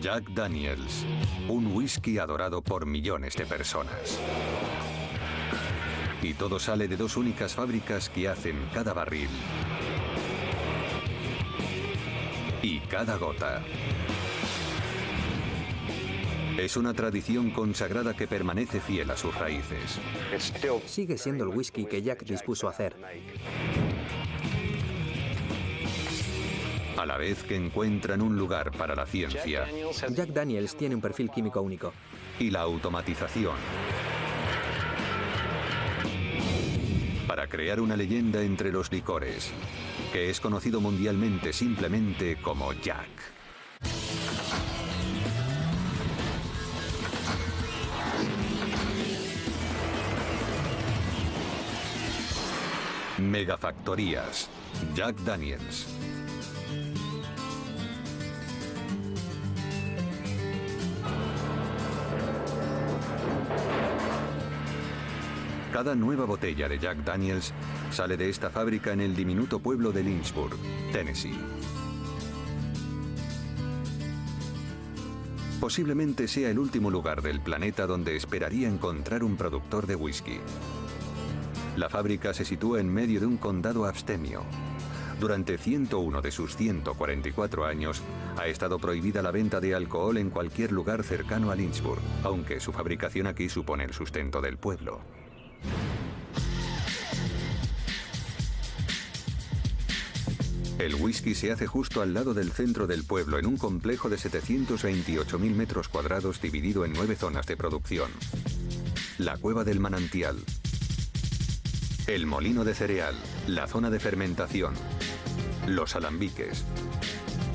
Jack Daniels, un whisky adorado por millones de personas. Y todo sale de dos únicas fábricas que hacen cada barril y cada gota. Es una tradición consagrada que permanece fiel a sus raíces. Sigue siendo el whisky que Jack dispuso hacer. A la vez que encuentran un lugar para la ciencia Jack Daniels tiene un perfil químico único. y la automatización, para crear una leyenda entre los licores, que es conocido mundialmente simplemente como Jack. Megafactorías. Jack Daniels. Cada nueva botella de Jack Daniels sale de esta fábrica en el diminuto pueblo de Lynchburg, Tennessee. Posiblemente sea el último lugar del planeta donde esperaría encontrar un productor de whisky. La fábrica se sitúa en medio de un condado abstemio. Durante 101 de sus 144 años ha estado prohibida la venta de alcohol en cualquier lugar cercano a Lynchburg, aunque su fabricación aquí supone el sustento del pueblo. El whisky se hace justo al lado del centro del pueblo, en un complejo de 728.000 metros cuadrados dividido en 9 zonas de producción. La cueva del manantial, el molino de cereal, la zona de fermentación, los alambiques,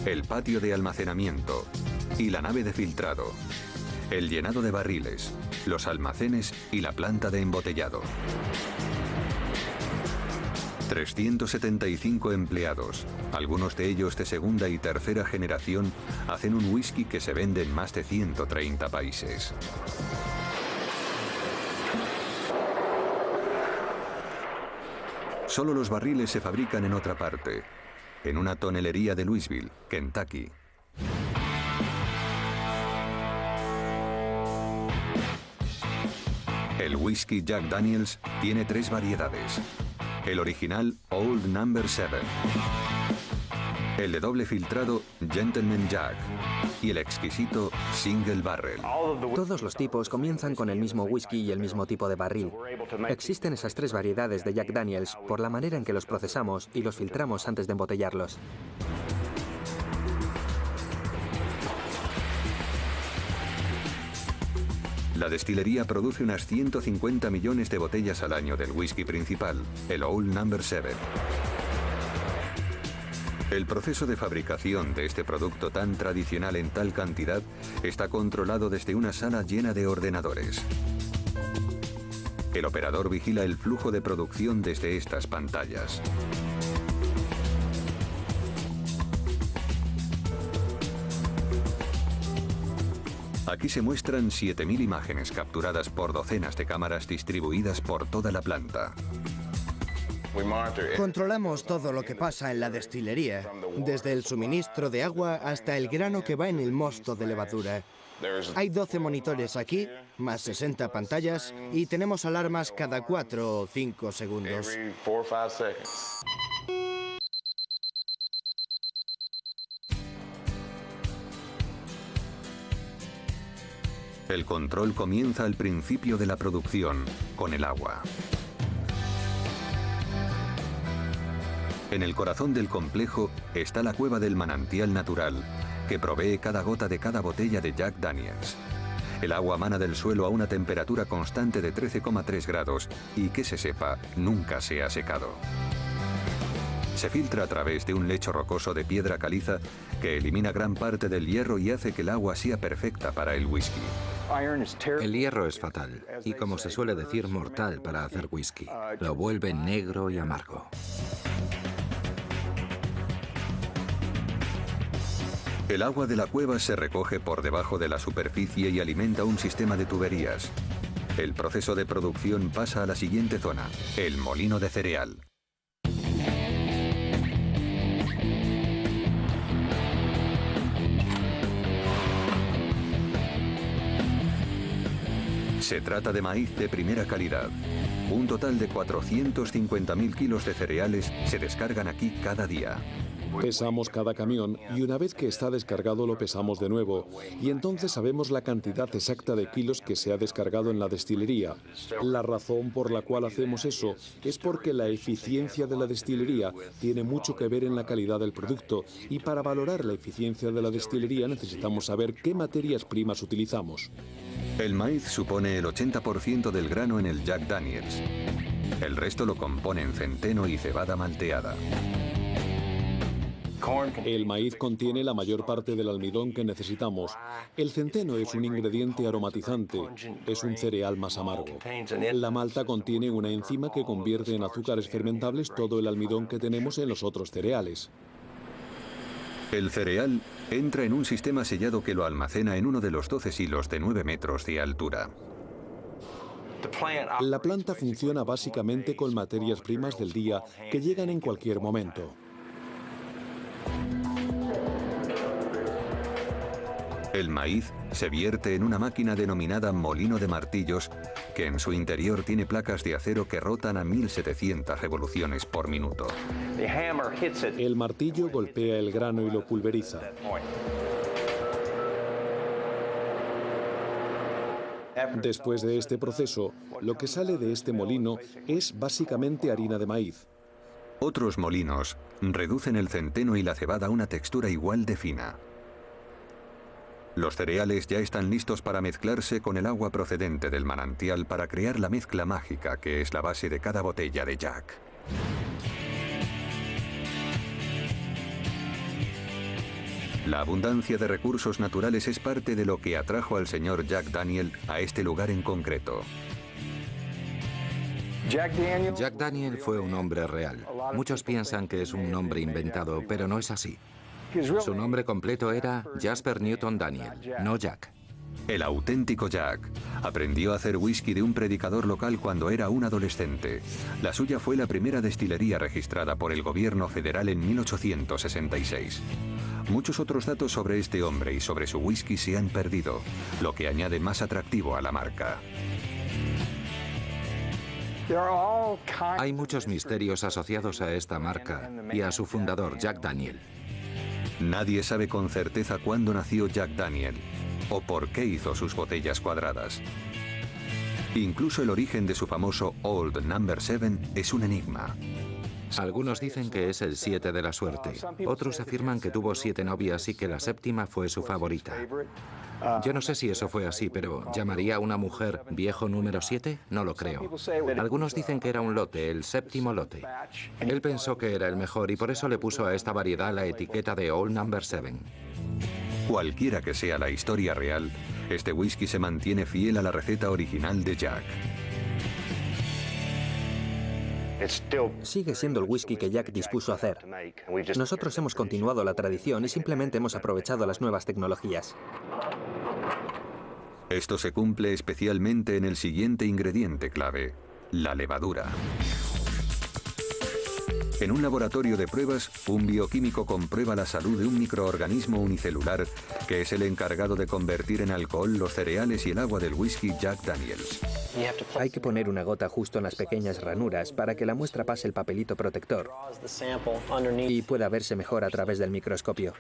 el patio de almacenamiento y la nave de filtrado, el llenado de barriles, los almacenes y la planta de embotellado. 375 empleados, algunos de ellos de segunda y tercera generación, hacen un whisky que se vende en más de 130 países. Solo los barriles se fabrican en otra parte, en una tonelería de Louisville, Kentucky. El whisky Jack Daniels tiene 3 variedades. El original Old No. 7, el de doble filtrado Gentleman Jack y el exquisito Single Barrel. Todos los tipos comienzan con el mismo whisky y el mismo tipo de barril. Existen esas 3 variedades de Jack Daniels por la manera en que los procesamos y los filtramos antes de embotellarlos. La destilería produce unas 150 millones de botellas al año del whisky principal, el Old No. 7. El proceso de fabricación de este producto tan tradicional en tal cantidad está controlado desde una sala llena de ordenadores. El operador vigila el flujo de producción desde estas pantallas. Aquí se muestran 7.000 imágenes capturadas por docenas de cámaras distribuidas por toda la planta. Controlamos todo lo que pasa en la destilería, desde el suministro de agua hasta el grano que va en el mosto de levadura. Hay 12 monitores aquí, más 60 pantallas, y tenemos alarmas cada 4 o 5 segundos. El control comienza al principio de la producción, con el agua. En el corazón del complejo está la cueva del manantial natural, que provee cada gota de cada botella de Jack Daniels. El agua mana del suelo a una temperatura constante de 13,3 grados y, que se sepa, nunca se ha secado. Se filtra a través de un lecho rocoso de piedra caliza que elimina gran parte del hierro y hace que el agua sea perfecta para el whisky. El hierro es fatal y, como se suele decir, mortal para hacer whisky. Lo vuelve negro y amargo. El agua de la cueva se recoge por debajo de la superficie y alimenta un sistema de tuberías. El proceso de producción pasa a la siguiente zona, el molino de cereal. Se trata de maíz de primera calidad. Un total de 450.000 kilos de cereales se descargan aquí cada día. Pesamos cada camión y una vez que está descargado lo pesamos de nuevo y entonces sabemos la cantidad exacta de kilos que se ha descargado en la destilería. La razón por la cual hacemos eso es porque la eficiencia de la destilería tiene mucho que ver en la calidad del producto y para valorar la eficiencia de la destilería necesitamos saber qué materias primas utilizamos. El maíz supone el 80% del grano en el Jack Daniels. El resto lo componen centeno y cebada malteada. El maíz contiene la mayor parte del almidón que necesitamos. El centeno es un ingrediente aromatizante, es un cereal más amargo. La malta contiene una enzima que convierte en azúcares fermentables todo el almidón que tenemos en los otros cereales. El cereal entra en un sistema sellado que lo almacena en uno de los 12 silos de 9 metros de altura. La planta funciona básicamente con materias primas del día que llegan en cualquier momento. El maíz se vierte en una máquina denominada molino de martillos, que en su interior tiene placas de acero que rotan a 1700 revoluciones por minuto. El martillo golpea el grano y lo pulveriza. Después de este proceso, lo que sale de este molino es básicamente harina de maíz. Otros molinos reducen el centeno y la cebada a una textura igual de fina. Los cereales ya están listos para mezclarse con el agua procedente del manantial para crear la mezcla mágica que es la base de cada botella de Jack. La abundancia de recursos naturales es parte de lo que atrajo al señor Jack Daniel a este lugar en concreto. Jack Daniel fue un hombre real. Muchos piensan que es un nombre inventado, pero no es así. Su nombre completo era Jasper Newton Daniel, no Jack. El auténtico Jack aprendió a hacer whisky de un predicador local cuando era un adolescente. La suya fue la primera destilería registrada por el gobierno federal en 1866. Muchos otros datos sobre este hombre y sobre su whisky se han perdido, lo que añade más atractivo a la marca. Hay muchos misterios asociados a esta marca y a su fundador, Jack Daniel. Nadie sabe con certeza cuándo nació Jack Daniel o por qué hizo sus botellas cuadradas. Incluso el origen de su famoso Old No. 7 es un enigma. Algunos dicen que es el 7 de la suerte. Otros afirman que tuvo 7 novias y que la séptima fue su favorita. Yo no sé si eso fue así, pero ¿llamaría a una mujer viejo número 7? No lo creo. Algunos dicen que era un lote, el séptimo lote. Él pensó que era el mejor y por eso le puso a esta variedad la etiqueta de Old No. 7. Cualquiera que sea la historia real, este whisky se mantiene fiel a la receta original de Jack. Sigue siendo el whisky que Jack dispuso a hacer. Nosotros hemos continuado la tradición y simplemente hemos aprovechado las nuevas tecnologías. Esto se cumple especialmente en el siguiente ingrediente clave, la levadura. En un laboratorio de pruebas, un bioquímico comprueba la salud de un microorganismo unicelular que es el encargado de convertir en alcohol los cereales y el agua del whisky Jack Daniels. Hay que poner una gota justo en las pequeñas ranuras para que la muestra pase el papelito protector y pueda verse mejor a través del microscopio.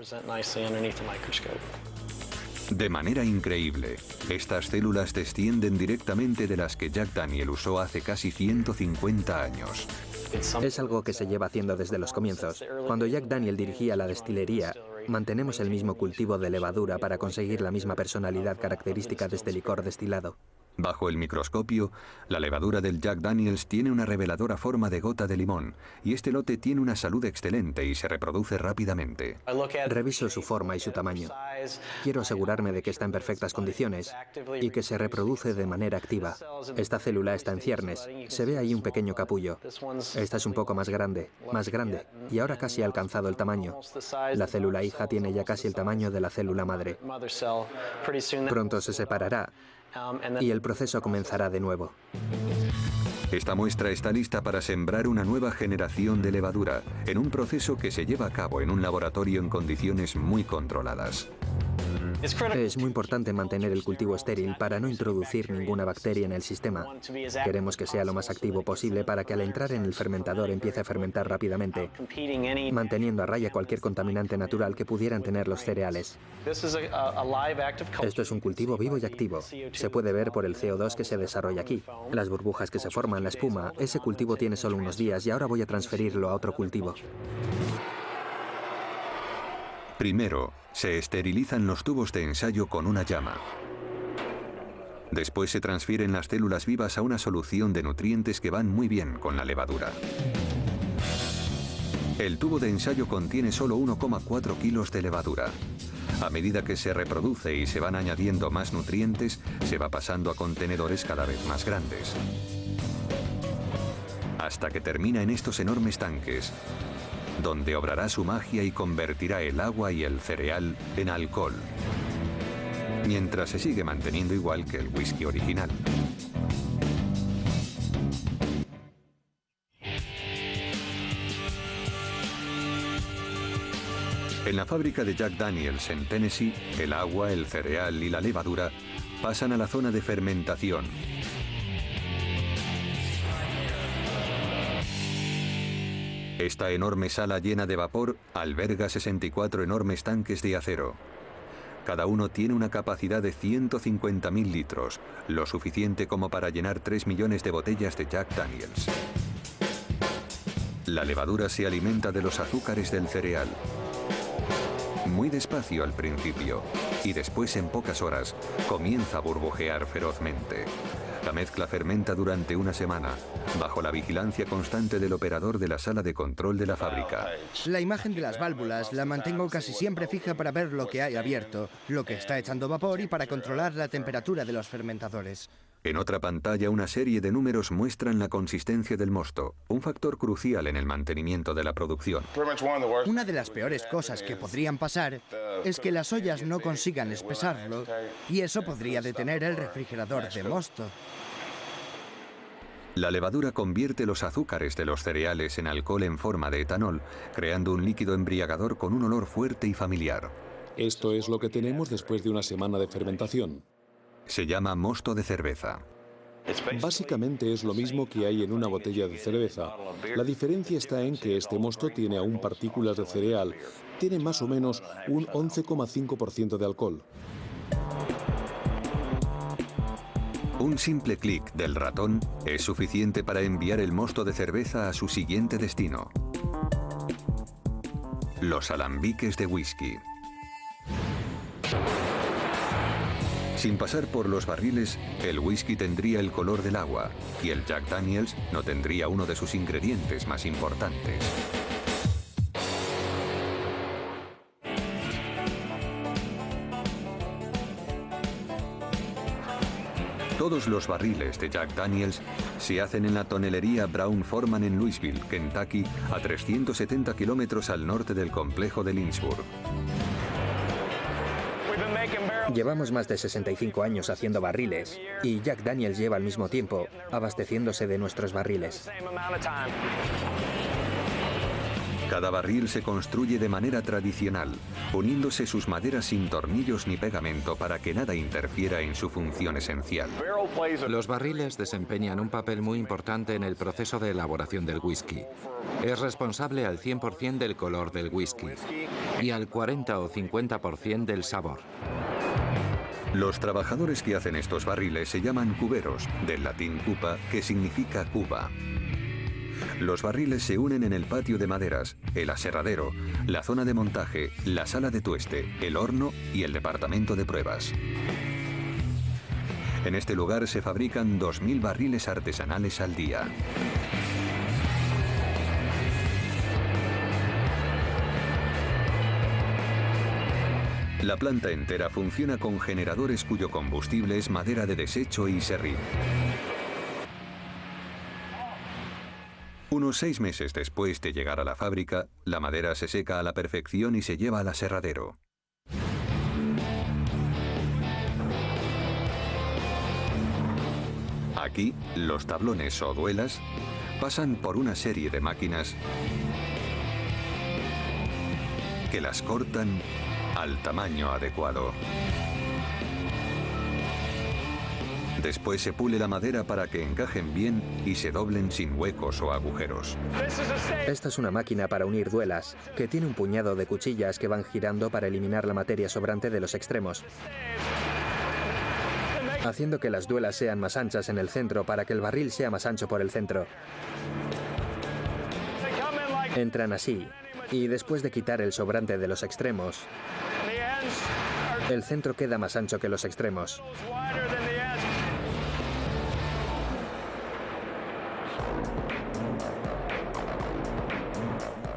De manera increíble, estas células descienden directamente de las que Jack Daniel usó hace casi 150 años. Es algo que se lleva haciendo desde los comienzos. Cuando Jack Daniel dirigía la destilería, mantenemos el mismo cultivo de levadura para conseguir la misma personalidad característica de este licor destilado. Bajo el microscopio, la levadura del Jack Daniels tiene una reveladora forma de gota de limón y este lote tiene una salud excelente y se reproduce rápidamente. Reviso su forma y su tamaño. Quiero asegurarme de que está en perfectas condiciones y que se reproduce de manera activa. Esta célula está en ciernes. Se ve ahí un pequeño capullo. Esta es un poco más grande, y ahora casi ha alcanzado el tamaño. La célula hija tiene ya casi el tamaño de la célula madre. Pronto se separará y el proceso comenzará de nuevo. Esta muestra está lista para sembrar una nueva generación de levadura en un proceso que se lleva a cabo en un laboratorio en condiciones muy controladas. Es muy importante mantener el cultivo estéril para no introducir ninguna bacteria en el sistema. Queremos que sea lo más activo posible para que al entrar en el fermentador empiece a fermentar rápidamente, manteniendo a raya cualquier contaminante natural que pudieran tener los cereales. Esto es un cultivo vivo y activo. Se puede ver por el CO2 que se desarrolla aquí. Las burbujas que se forman, la espuma. Ese cultivo tiene solo unos días y ahora voy a transferirlo a otro cultivo. Primero, se esterilizan los tubos de ensayo con una llama. Después se transfieren las células vivas a una solución de nutrientes que van muy bien con la levadura. El tubo de ensayo contiene solo 1,4 kilos de levadura. A medida que se reproduce y se van añadiendo más nutrientes, se va pasando a contenedores cada vez más grandes. Hasta que termina en estos enormes tanques, donde obrará su magia y convertirá el agua y el cereal en alcohol, mientras se sigue manteniendo igual que el whisky original. En la fábrica de Jack Daniel's en Tennessee, el agua, el cereal y la levadura pasan a la zona de fermentación. Esta enorme sala llena de vapor alberga 64 enormes tanques de acero. Cada uno tiene una capacidad de 150.000 litros, lo suficiente como para llenar 3 millones de botellas de Jack Daniel's. La levadura se alimenta de los azúcares del cereal. Muy despacio al principio, y después en pocas horas comienza a burbujear ferozmente. La mezcla fermenta durante una semana, bajo la vigilancia constante del operador de la sala de control de la fábrica. La imagen de las válvulas la mantengo casi siempre fija para ver lo que hay abierto, lo que está echando vapor y para controlar la temperatura de los fermentadores. En otra pantalla, una serie de números muestran la consistencia del mosto, un factor crucial en el mantenimiento de la producción. Una de las peores cosas que podrían pasar es que las ollas no consigan espesarlo y eso podría detener el refrigerador de mosto. La levadura convierte los azúcares de los cereales en alcohol en forma de etanol, creando un líquido embriagador con un olor fuerte y familiar. Esto es lo que tenemos después de una semana de fermentación. Se llama mosto de cerveza. Básicamente es lo mismo que hay en una botella de cerveza. La diferencia está en que este mosto tiene aún partículas de cereal. Tiene más o menos un 11,5% de alcohol. Un simple clic del ratón es suficiente para enviar el mosto de cerveza a su siguiente destino: los alambiques de whisky. Sin pasar por los barriles, el whisky tendría el color del agua y el Jack Daniel's no tendría uno de sus ingredientes más importantes. Todos los barriles de Jack Daniel's se hacen en la tonelería Brown Forman en Louisville, Kentucky, a 370 kilómetros al norte del complejo de Lynchburg. Llevamos más de 65 años haciendo barriles y Jack Daniel's lleva al mismo tiempo abasteciéndose de nuestros barriles. Cada barril se construye de manera tradicional, uniéndose sus maderas sin tornillos ni pegamento para que nada interfiera en su función esencial. Los barriles desempeñan un papel muy importante en el proceso de elaboración del whisky. Es responsable al 100% del color del whisky y al 40 o 50% del sabor. Los trabajadores que hacen estos barriles se llaman cuberos, del latín cupa, que significa cuba. Los barriles se unen en el patio de maderas, el aserradero, la zona de montaje, la sala de tueste, el horno y el departamento de pruebas. En este lugar se fabrican 2.000 barriles artesanales al día. La planta entera funciona con generadores cuyo combustible es madera de desecho y serrín. Unos 6 meses después de llegar a la fábrica, la madera se seca a la perfección y se lleva al aserradero. Aquí, los tablones o duelas pasan por una serie de máquinas que las cortan, al tamaño adecuado. Después se pule la madera para que encajen bien y se doblen sin huecos o agujeros. Esta es una máquina para unir duelas, que tiene un puñado de cuchillas que van girando para eliminar la materia sobrante de los extremos, haciendo que las duelas sean más anchas en el centro para que el barril sea más ancho por el centro. Entran así, y después de quitar el sobrante de los extremos, el centro queda más ancho que los extremos.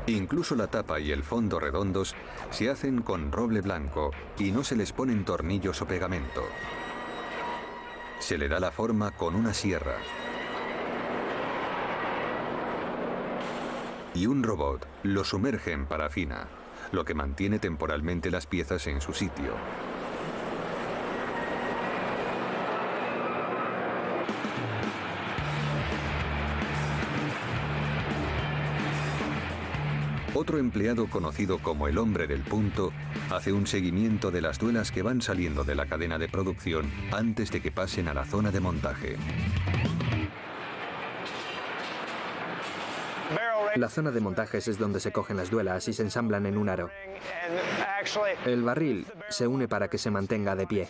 Incluso la tapa y el fondo redondos se hacen con roble blanco y no se les ponen tornillos o pegamento. Se le da la forma con una sierra. Y un robot lo sumerge en parafina, lo que mantiene temporalmente las piezas en su sitio. Otro empleado conocido como el hombre del punto hace un seguimiento de las duelas que van saliendo de la cadena de producción antes de que pasen a la zona de montaje. La zona de montajes es donde se cogen las duelas y se ensamblan en un aro. El barril se une para que se mantenga de pie.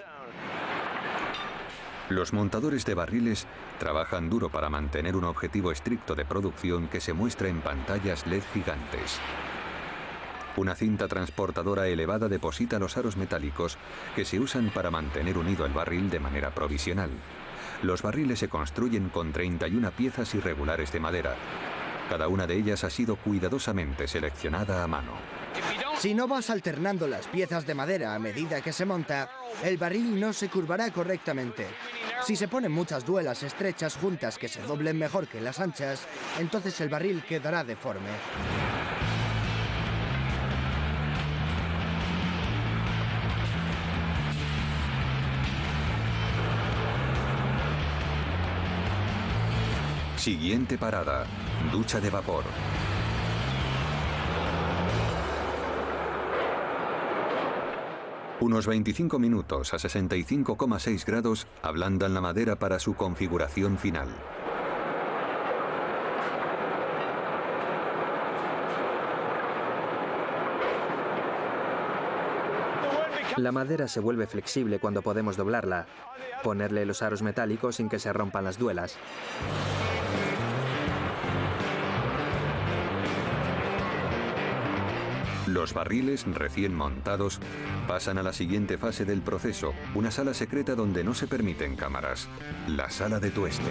Los montadores de barriles trabajan duro para mantener un objetivo estricto de producción que se muestra en pantallas LED gigantes. Una cinta transportadora elevada deposita los aros metálicos que se usan para mantener unido el barril de manera provisional. Los barriles se construyen con 31 piezas irregulares de madera. Cada una de ellas ha sido cuidadosamente seleccionada a mano. Si no vas alternando las piezas de madera a medida que se monta, el barril no se curvará correctamente. Si se ponen muchas duelas estrechas juntas que se doblen mejor que las anchas, entonces el barril quedará deforme. Siguiente parada, ducha de vapor. Unos 25 minutos a 65,6 grados ablandan la madera para su configuración final. La madera se vuelve flexible cuando podemos doblarla, ponerle los aros metálicos sin que se rompan las duelas. Los barriles recién montados pasan a la siguiente fase del proceso, una sala secreta donde no se permiten cámaras, la sala de tueste.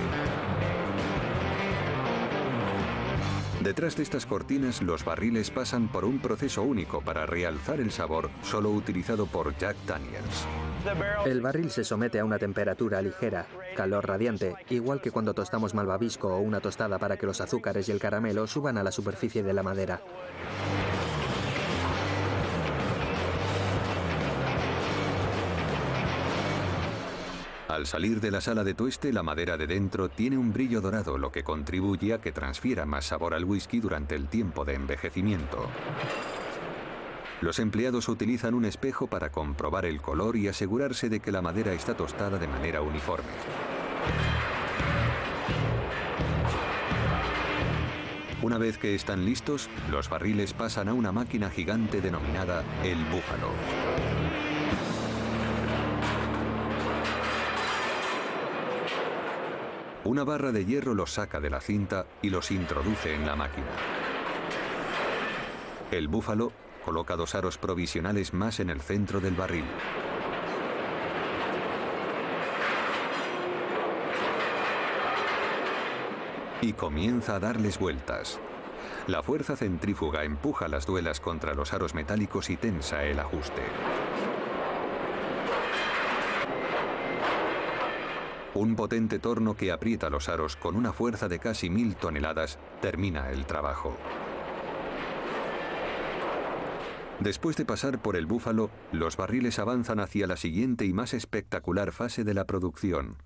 Detrás de estas cortinas, los barriles pasan por un proceso único para realzar el sabor solo utilizado por Jack Daniels. El barril se somete a una temperatura ligera, calor radiante, igual que cuando tostamos malvavisco o una tostada para que los azúcares y el caramelo suban a la superficie de la madera. Al salir de la sala de tueste, la madera de dentro tiene un brillo dorado, lo que contribuye a que transfiera más sabor al whisky durante el tiempo de envejecimiento. Los empleados utilizan un espejo para comprobar el color y asegurarse de que la madera está tostada de manera uniforme. Una vez que están listos, los barriles pasan a una máquina gigante denominada el búfalo. Una barra de hierro los saca de la cinta y los introduce en la máquina. El búfalo coloca 2 aros provisionales más en el centro del barril. Y comienza a darles vueltas. La fuerza centrífuga empuja las duelas contra los aros metálicos y tensa el ajuste. Un potente torno que aprieta los aros con una fuerza de casi 1000 toneladas termina el trabajo. Después de pasar por el búfalo, los barriles avanzan hacia la siguiente y más espectacular fase de la producción,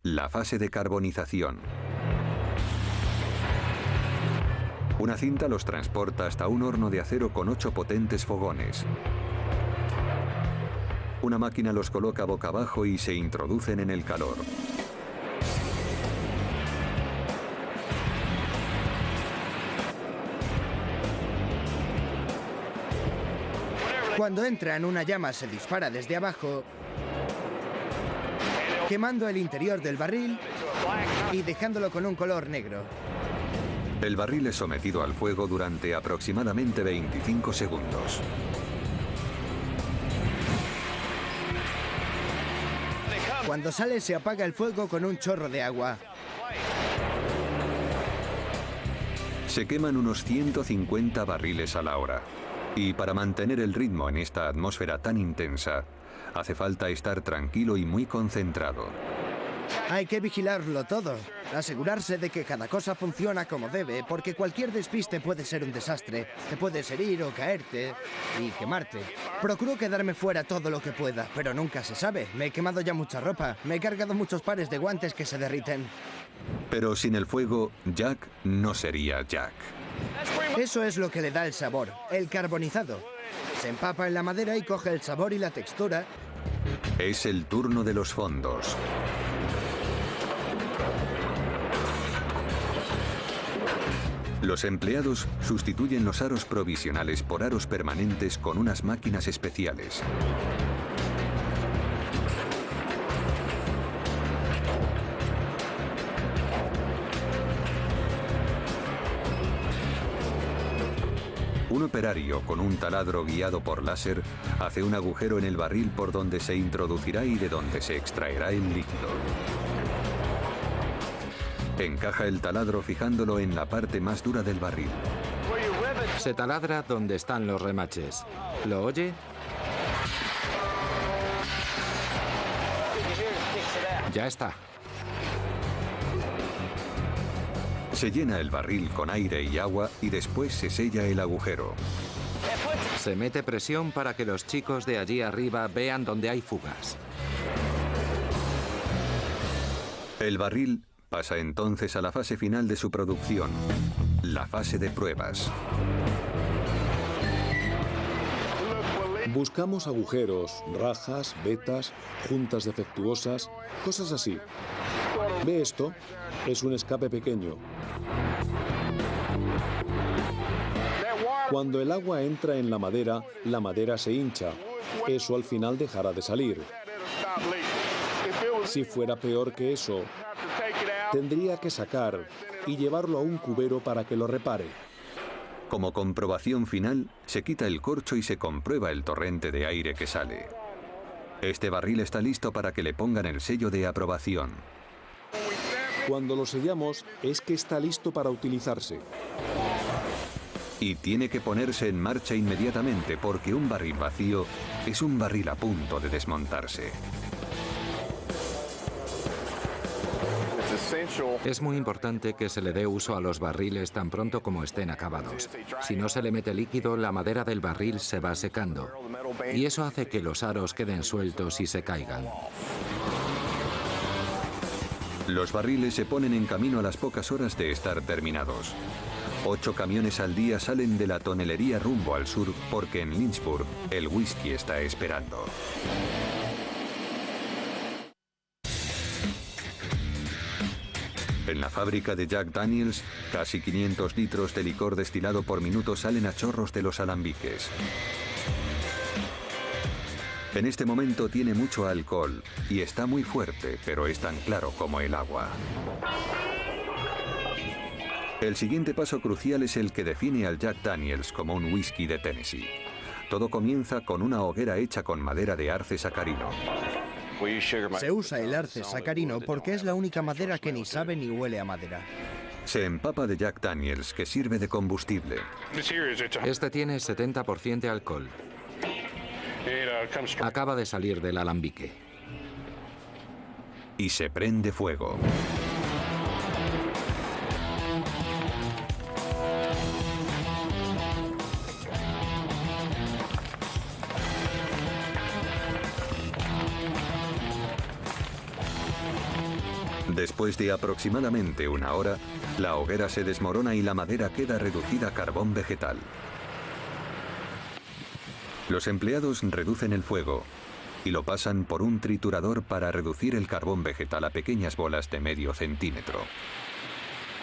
la fase de carbonización. Una cinta los transporta hasta un horno de acero con 8 potentes fogones. Una máquina los coloca boca abajo y se introducen en el calor. Cuando entran, una llama se dispara desde abajo, quemando el interior del barril y dejándolo con un color negro. El barril es sometido al fuego durante aproximadamente 25 segundos. Cuando sale, se apaga el fuego con un chorro de agua. Se queman unos 150 barriles a la hora. Y para mantener el ritmo en esta atmósfera tan intensa, hace falta estar tranquilo y muy concentrado. Hay que vigilarlo todo, asegurarse de que cada cosa funciona como debe, porque cualquier despiste puede ser un desastre. Te puedes herir o caerte y quemarte. Procuro quedarme fuera todo lo que pueda, pero nunca se sabe. Me he quemado ya mucha ropa, me he cargado muchos pares de guantes que se derriten. Pero sin el fuego, Jack no sería Jack. Eso es lo que le da el sabor, el carbonizado. Se empapa en la madera y coge el sabor y la textura. Es el turno de los fondos. Los empleados sustituyen los aros provisionales por aros permanentes con unas máquinas especiales. Un operario con un taladro guiado por láser hace un agujero en el barril por donde se introducirá y de donde se extraerá el líquido. Encaja el taladro fijándolo en la parte más dura del barril. Se taladra donde están los remaches. ¿Lo oye? Ya está. Se llena el barril con aire y agua y después se sella el agujero. Se mete presión para que los chicos de allí arriba vean dónde hay fugas. El barril pasa entonces a la fase final de su producción, la fase de pruebas. Buscamos agujeros, rajas, vetas, juntas defectuosas, cosas así. ¿Ve esto? Es un escape pequeño. Cuando el agua entra en la madera se hincha. Eso al final dejará de salir. Si fuera peor que eso, tendría que sacar y llevarlo a un cubero para que lo repare. Como comprobación final, se quita el corcho y se comprueba el torrente de aire que sale. Este barril está listo para que le pongan el sello de aprobación. Cuando lo sellamos, es que está listo para utilizarse. Y tiene que ponerse en marcha inmediatamente porque un barril vacío es un barril a punto de desmontarse. Es muy importante que se le dé uso a los barriles tan pronto como estén acabados. Si no se le mete líquido, la madera del barril se va secando. Y eso hace que los aros queden sueltos y se caigan. Los barriles se ponen en camino a las pocas horas de estar terminados. 8 camiones al día salen de la tonelería rumbo al sur porque en Lynchburg el whisky está esperando. En la fábrica de Jack Daniels, casi 500 litros de licor destilado por minuto salen a chorros de los alambiques. En este momento tiene mucho alcohol y está muy fuerte, pero es tan claro como el agua. El siguiente paso crucial es el que define al Jack Daniels como un whisky de Tennessee. Todo comienza con una hoguera hecha con madera de arce sacarino. Se usa el arce sacarino porque es la única madera que ni sabe ni huele a madera. Se empapa de Jack Daniels, que sirve de combustible. Este tiene 70% de alcohol. Acaba de salir del alambique. Y se prende fuego. Después de aproximadamente una hora, la hoguera se desmorona y la madera queda reducida a carbón vegetal. Los empleados reducen el fuego y lo pasan por un triturador para reducir el carbón vegetal a pequeñas bolas de medio centímetro.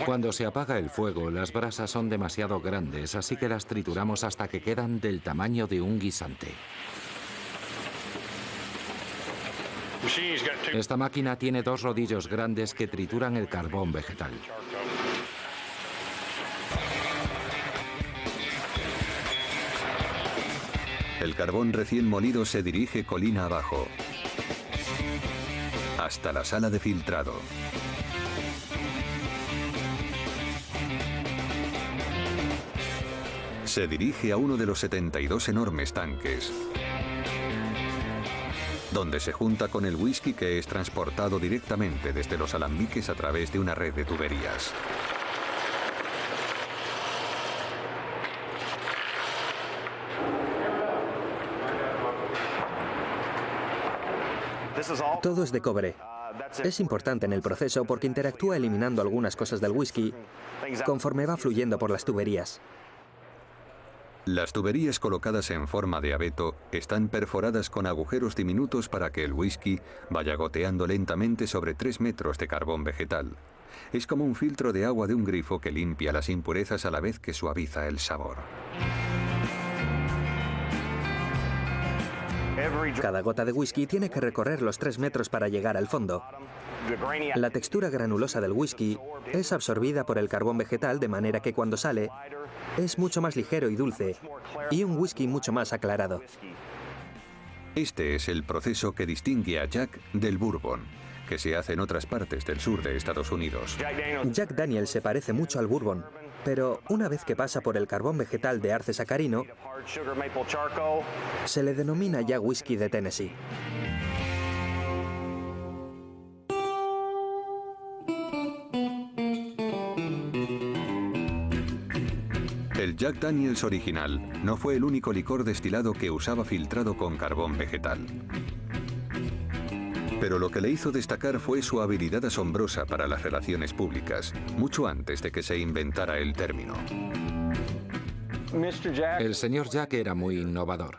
Cuando se apaga el fuego, las brasas son demasiado grandes, así que las trituramos hasta que quedan del tamaño de un guisante. Esta máquina tiene 2 rodillos grandes que trituran el carbón vegetal. El carbón recién molido se dirige colina abajo, hasta la sala de filtrado. Se dirige a uno de los 72 enormes tanques, donde se junta con el whisky que es transportado directamente desde los alambiques a través de una red de tuberías. Todo es de cobre. Es importante en el proceso porque interactúa eliminando algunas cosas del whisky conforme va fluyendo por las tuberías. Las tuberías colocadas en forma de abeto están perforadas con agujeros diminutos para que el whisky vaya goteando lentamente sobre 3 metros de carbón vegetal. Es como un filtro de agua de un grifo que limpia las impurezas a la vez que suaviza el sabor. Cada gota de whisky tiene que recorrer los 3 metros para llegar al fondo. La textura granulosa del whisky es absorbida por el carbón vegetal de manera que cuando sale es mucho más ligero y dulce, y un whisky mucho más aclarado. Este es el proceso que distingue a Jack del Bourbon, que se hace en otras partes del sur de Estados Unidos. Jack Daniel's se parece mucho al Bourbon, pero una vez que pasa por el carbón vegetal de arce sacarino, se le denomina ya whisky de Tennessee. El Jack Daniel's original no fue el único licor destilado que usaba filtrado con carbón vegetal. Pero lo que le hizo destacar fue su habilidad asombrosa para las relaciones públicas, mucho antes de que se inventara el término. El señor Jack era muy innovador.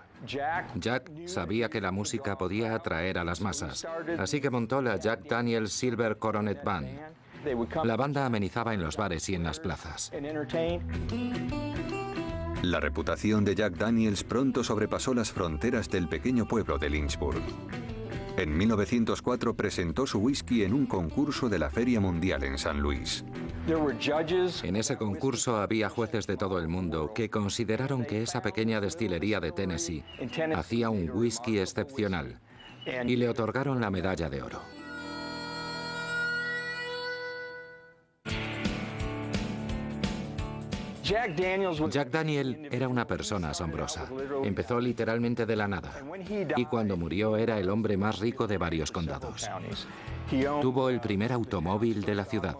Jack sabía que la música podía atraer a las masas, así que montó la Jack Daniel's Silver Coronet Band. La banda amenizaba en los bares y en las plazas. La reputación de Jack Daniel's pronto sobrepasó las fronteras del pequeño pueblo de Lynchburg. En 1904 presentó su whisky en un concurso de la Feria Mundial en San Luis. En ese concurso había jueces de todo el mundo que consideraron que esa pequeña destilería de Tennessee hacía un whisky excepcional y le otorgaron la medalla de oro. Jack Daniel era una persona asombrosa. Empezó literalmente de la nada. Y cuando murió era el hombre más rico de varios condados. Tuvo el primer automóvil de la ciudad.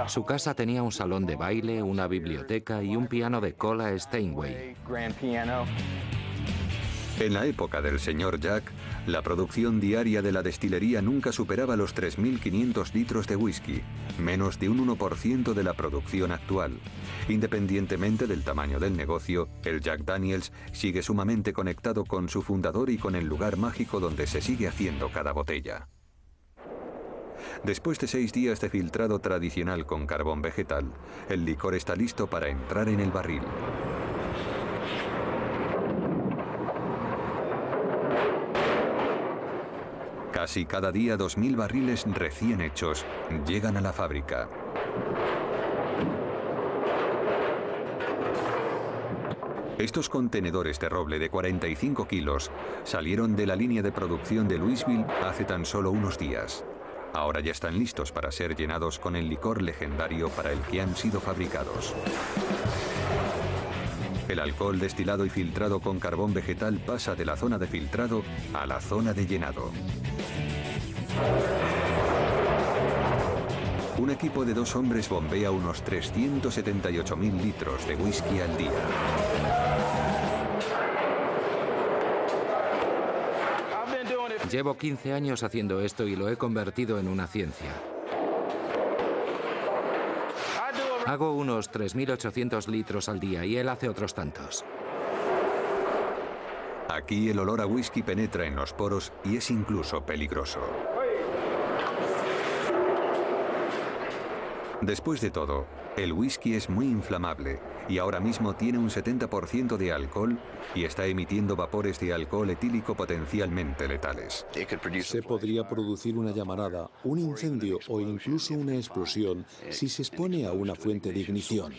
Su casa tenía un salón de baile, una biblioteca y un piano de cola Steinway. En la época del señor Jack, la producción diaria de la destilería nunca superaba los 3.500 litros de whisky, menos de un 1% de la producción actual. Independientemente del tamaño del negocio, el Jack Daniel's sigue sumamente conectado con su fundador y con el lugar mágico donde se sigue haciendo cada botella. Después de 6 días de filtrado tradicional con carbón vegetal, el licor está listo para entrar en el barril. Casi cada día 2.000 barriles recién hechos llegan a la fábrica. Estos contenedores de roble de 45 kilos salieron de la línea de producción de Louisville hace tan solo unos días. Ahora ya están listos para ser llenados con el licor legendario para el que han sido fabricados. El alcohol destilado y filtrado con carbón vegetal pasa de la zona de filtrado a la zona de llenado. Un equipo de 2 hombres bombea unos 378.000 litros de whisky al día. Llevo 15 años haciendo esto y lo he convertido en una ciencia. Hago unos 3.800 litros al día y él hace otros tantos. Aquí el olor a whisky penetra en los poros y es incluso peligroso. Después de todo, el whisky es muy inflamable y ahora mismo tiene un 70% de alcohol y está emitiendo vapores de alcohol etílico potencialmente letales. Se podría producir una llamarada, un incendio o incluso una explosión si se expone a una fuente de ignición.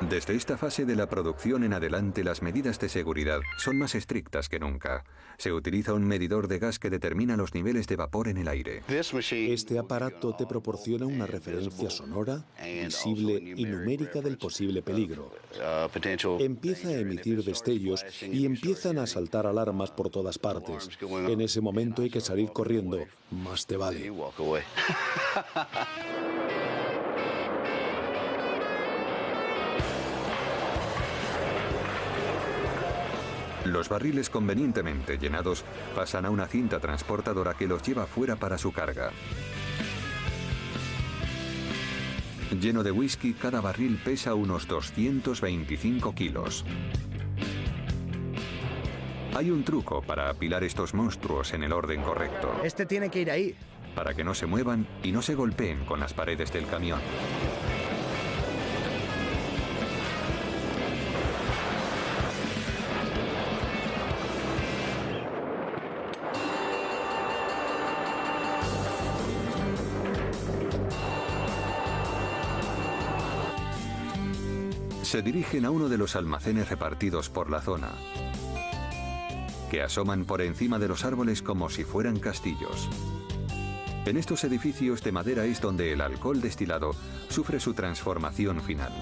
Desde esta fase de la producción en adelante, las medidas de seguridad son más estrictas que nunca. Se utiliza un medidor de gas que determina los niveles de vapor en el aire. Este aparato te proporciona una referencia sonora, visible y numérica del posible peligro. Empieza a emitir destellos y empiezan a saltar alarmas por todas partes. En ese momento hay que salir corriendo, más te vale. Los barriles convenientemente llenados pasan a una cinta transportadora que los lleva fuera para su carga. Lleno de whisky, cada barril pesa unos 225 kilos. Hay un truco para apilar estos monstruos en el orden correcto. Este tiene que ir ahí. Para que no se muevan y no se golpeen con las paredes del camión. Se dirigen a uno de los almacenes repartidos por la zona, que asoman por encima de los árboles como si fueran castillos. En estos edificios de madera es donde el alcohol destilado sufre su transformación final.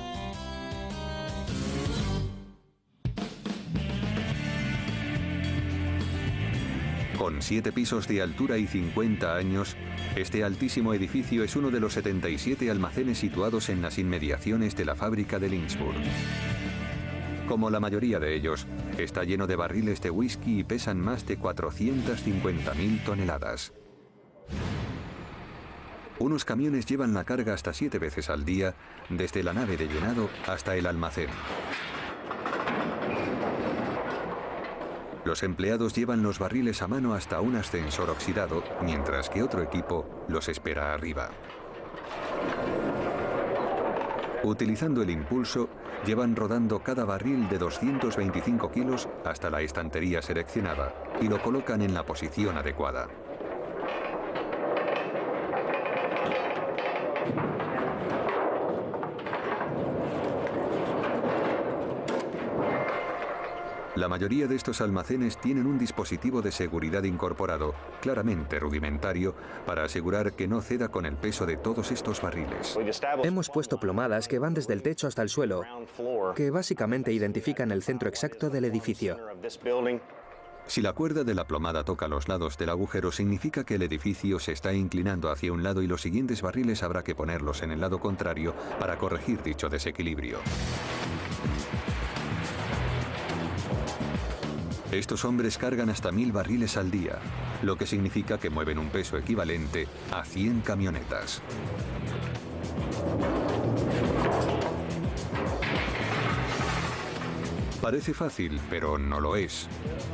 Con 7 pisos de altura y 50 años, este altísimo edificio es uno de los 77 almacenes situados en las inmediaciones de la fábrica de Lynchburg. Como la mayoría de ellos, está lleno de barriles de whisky y pesan más de 450.000 toneladas. Unos camiones llevan la carga hasta 7 veces al día, desde la nave de llenado hasta el almacén. Los empleados llevan los barriles a mano hasta un ascensor oxidado, mientras que otro equipo los espera arriba. Utilizando el impulso, llevan rodando cada barril de 225 kilos hasta la estantería seleccionada y lo colocan en la posición adecuada. La mayoría de estos almacenes tienen un dispositivo de seguridad incorporado, claramente rudimentario, para asegurar que no ceda con el peso de todos estos barriles. Hemos puesto plomadas que van desde el techo hasta el suelo, que básicamente identifican el centro exacto del edificio. Si la cuerda de la plomada toca los lados del agujero, significa que el edificio se está inclinando hacia un lado y los siguientes barriles habrá que ponerlos en el lado contrario para corregir dicho desequilibrio. Estos hombres cargan hasta 1000 barriles al día, lo que significa que mueven un peso equivalente a 100 camionetas. Parece fácil, pero no lo es.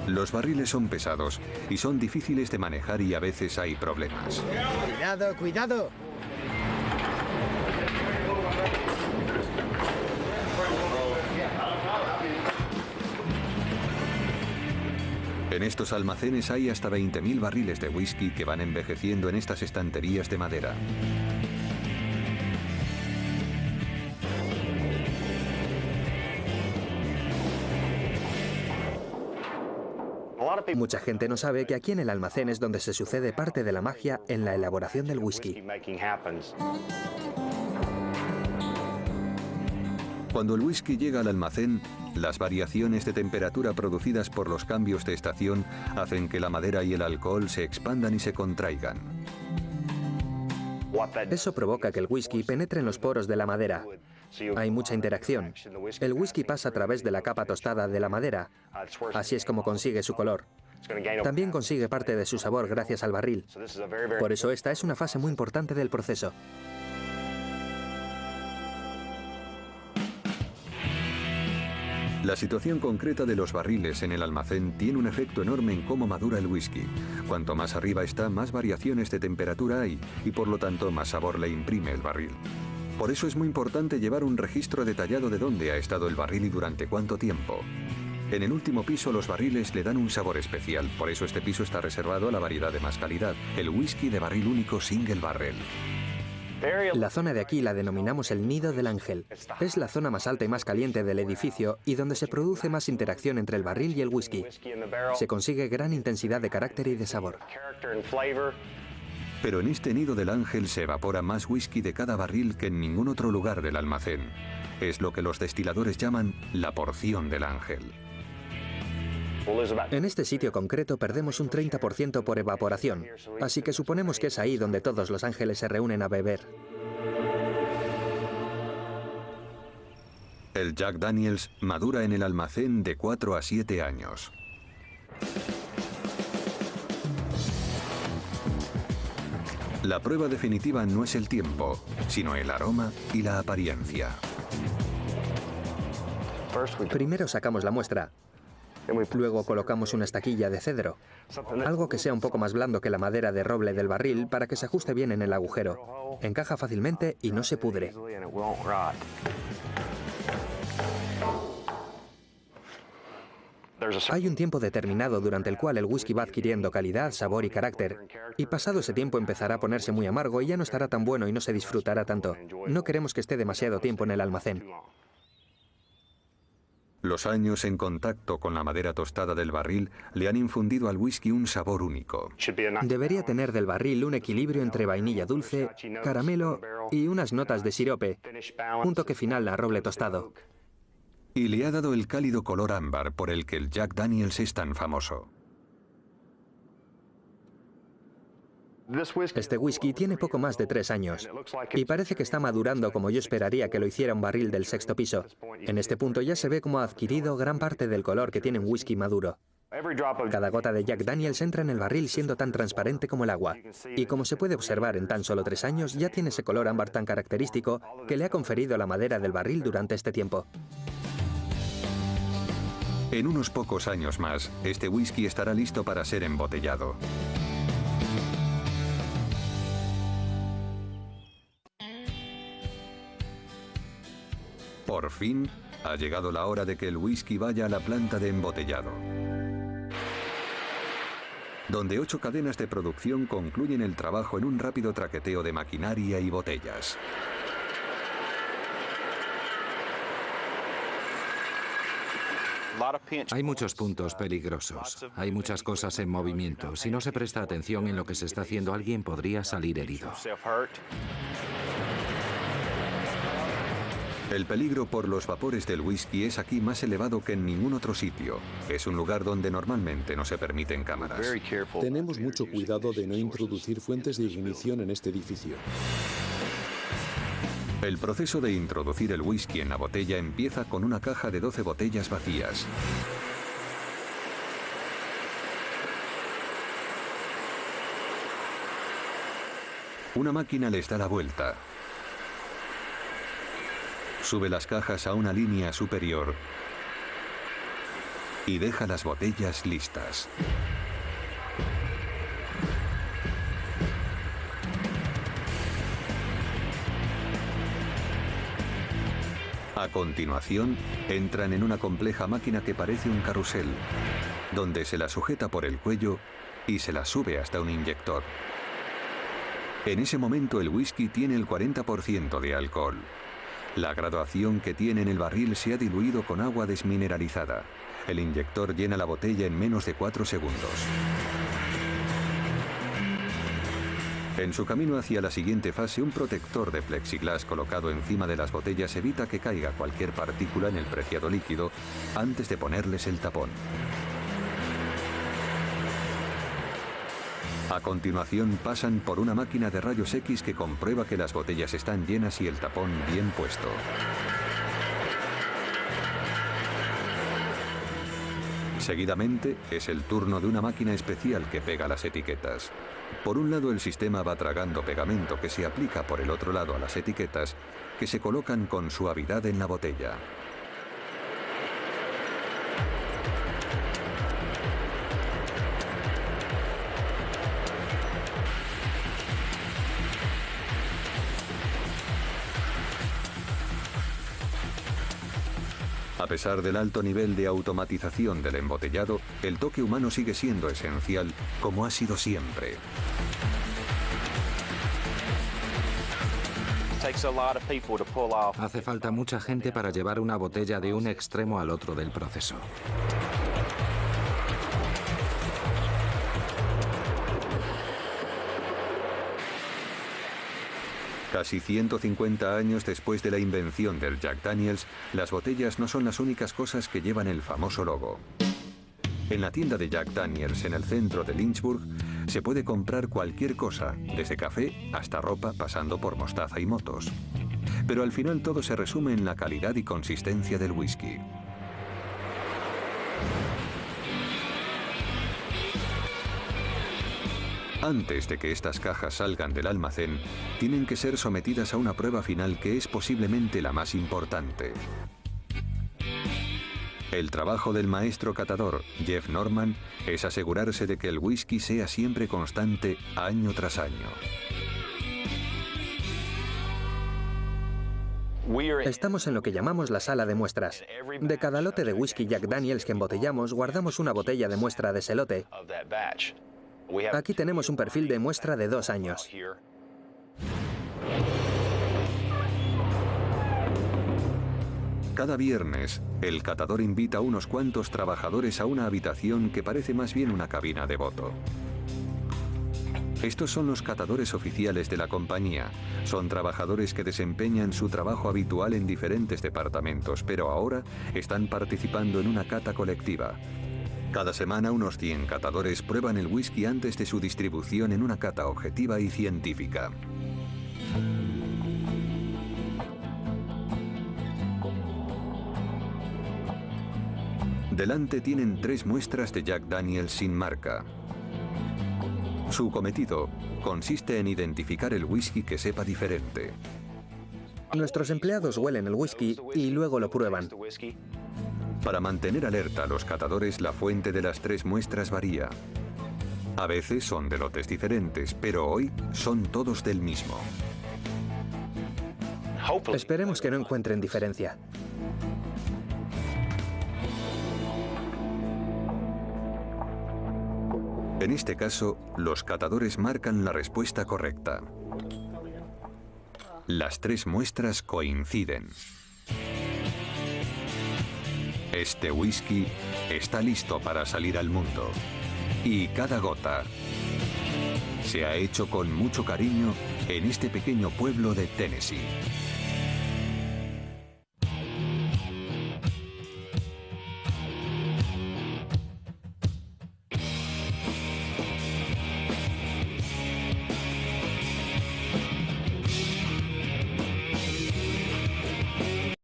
Los barriles son pesados y son difíciles de manejar y a veces hay problemas. ¡Cuidado, cuidado! En estos almacenes hay hasta 20.000 barriles de whisky que van envejeciendo en estas estanterías de madera. Mucha gente no sabe que aquí en el almacén es donde se sucede parte de la magia en la elaboración del whisky. Cuando el whisky llega al almacén, las variaciones de temperatura producidas por los cambios de estación hacen que la madera y el alcohol se expandan y se contraigan. Eso provoca que el whisky penetre en los poros de la madera. Hay mucha interacción. El whisky pasa a través de la capa tostada de la madera. Así es como consigue su color. También consigue parte de su sabor gracias al barril. Por eso esta es una fase muy importante del proceso. La situación concreta de los barriles en el almacén tiene un efecto enorme en cómo madura el whisky. Cuanto más arriba está, más variaciones de temperatura hay y por lo tanto más sabor le imprime el barril. Por eso es muy importante llevar un registro detallado de dónde ha estado el barril y durante cuánto tiempo. En el último piso los barriles le dan un sabor especial, por eso este piso está reservado a la variedad de más calidad, el whisky de barril único Single Barrel. La zona de aquí la denominamos el Nido del Ángel. Es la zona más alta y más caliente del edificio y donde se produce más interacción entre el barril y el whisky. Se consigue gran intensidad de carácter y de sabor. Pero en este Nido del Ángel se evapora más whisky de cada barril que en ningún otro lugar del almacén. Es lo que los destiladores llaman la porción del ángel. En este sitio concreto perdemos un 30% por evaporación, así que suponemos que es ahí donde todos los ángeles se reúnen a beber. El Jack Daniels madura en el almacén de 4 a 7 años. La prueba definitiva no es el tiempo, sino el aroma y la apariencia. Primero sacamos la muestra. Luego colocamos una estaquilla de cedro, algo que sea un poco más blando que la madera de roble del barril para que se ajuste bien en el agujero. Encaja fácilmente y no se pudre. Hay un tiempo determinado durante el cual el whisky va adquiriendo calidad, sabor y carácter, y pasado ese tiempo empezará a ponerse muy amargo y ya no estará tan bueno y no se disfrutará tanto. No queremos que esté demasiado tiempo en el almacén. Los años en contacto con la madera tostada del barril le han infundido al whisky un sabor único. Debería tener del barril un equilibrio entre vainilla dulce, caramelo y unas notas de sirope, un toque final a roble tostado. Y le ha dado el cálido color ámbar por el que el Jack Daniels es tan famoso. Este whisky tiene poco más de 3 años y parece que está madurando como yo esperaría que lo hiciera un barril del 6º piso. En este punto ya se ve cómo ha adquirido gran parte del color que tiene un whisky maduro. Cada gota de Jack Daniels entra en el barril siendo tan transparente como el agua. Y como se puede observar en tan solo 3 años, ya tiene ese color ámbar tan característico que le ha conferido la madera del barril durante este tiempo. En unos pocos años más, este whisky estará listo para ser embotellado. Por fin, ha llegado la hora de que el whisky vaya a la planta de embotellado, donde 8 cadenas de producción concluyen el trabajo en un rápido traqueteo de maquinaria y botellas. Hay muchos puntos peligrosos, hay muchas cosas en movimiento. Si no se presta atención en lo que se está haciendo, alguien podría salir herido. El peligro por los vapores del whisky es aquí más elevado que en ningún otro sitio. Es un lugar donde normalmente no se permiten cámaras. Tenemos mucho cuidado de no introducir fuentes de ignición en este edificio. El proceso de introducir el whisky en la botella empieza con una caja de 12 botellas vacías. Una máquina les da la vuelta. Sube las cajas a una línea superior y deja las botellas listas. A continuación, entran en una compleja máquina que parece un carrusel, donde se la sujeta por el cuello y se la sube hasta un inyector. En ese momento el whisky tiene el 40% de alcohol. La graduación que tiene en el barril se ha diluido con agua desmineralizada. El inyector llena la botella en menos de 4 segundos. En su camino hacia la siguiente fase, un protector de plexiglas colocado encima de las botellas evita que caiga cualquier partícula en el preciado líquido antes de ponerles el tapón. A continuación pasan por una máquina de rayos X que comprueba que las botellas están llenas y el tapón bien puesto. Seguidamente es el turno de una máquina especial que pega las etiquetas. Por un lado el sistema va tragando pegamento que se aplica por el otro lado a las etiquetas que se colocan con suavidad en la botella. A pesar del alto nivel de automatización del embotellado, el toque humano sigue siendo esencial, como ha sido siempre. Hace falta mucha gente para llevar una botella de un extremo al otro del proceso. Casi 150 años después de la invención del Jack Daniels, las botellas no son las únicas cosas que llevan el famoso logo. En la tienda de Jack Daniels en el centro de Lynchburg se puede comprar cualquier cosa, desde café hasta ropa, pasando por mostaza y motos. Pero al final todo se resume en la calidad y consistencia del whisky. Antes de que estas cajas salgan del almacén, tienen que ser sometidas a una prueba final que es posiblemente la más importante. El trabajo del maestro catador, Jeff Norman, es asegurarse de que el whisky sea siempre constante año tras año. Estamos en lo que llamamos la sala de muestras. De cada lote de whisky Jack Daniels que embotellamos, guardamos una botella de muestra de ese lote. Aquí tenemos un perfil de muestra de 2 años. Cada viernes, el catador invita a unos cuantos trabajadores a una habitación que parece más bien una cabina de voto. Estos son los catadores oficiales de la compañía. Son trabajadores que desempeñan su trabajo habitual en diferentes departamentos, pero ahora están participando en una cata colectiva. Cada semana unos 100 catadores prueban el whisky antes de su distribución en una cata objetiva y científica. Delante tienen 3 muestras de Jack Daniels sin marca. Su cometido consiste en identificar el whisky que sepa diferente. Nuestros empleados huelen el whisky y luego lo prueban. Para mantener alerta a los catadores, la fuente de las 3 muestras varía. A veces son de lotes diferentes, pero hoy son todos del mismo. Esperemos que no encuentren diferencia. En este caso, los catadores marcan la respuesta correcta. Las 3 muestras coinciden. Este whisky está listo para salir al mundo. Y cada gota se ha hecho con mucho cariño en este pequeño pueblo de Tennessee.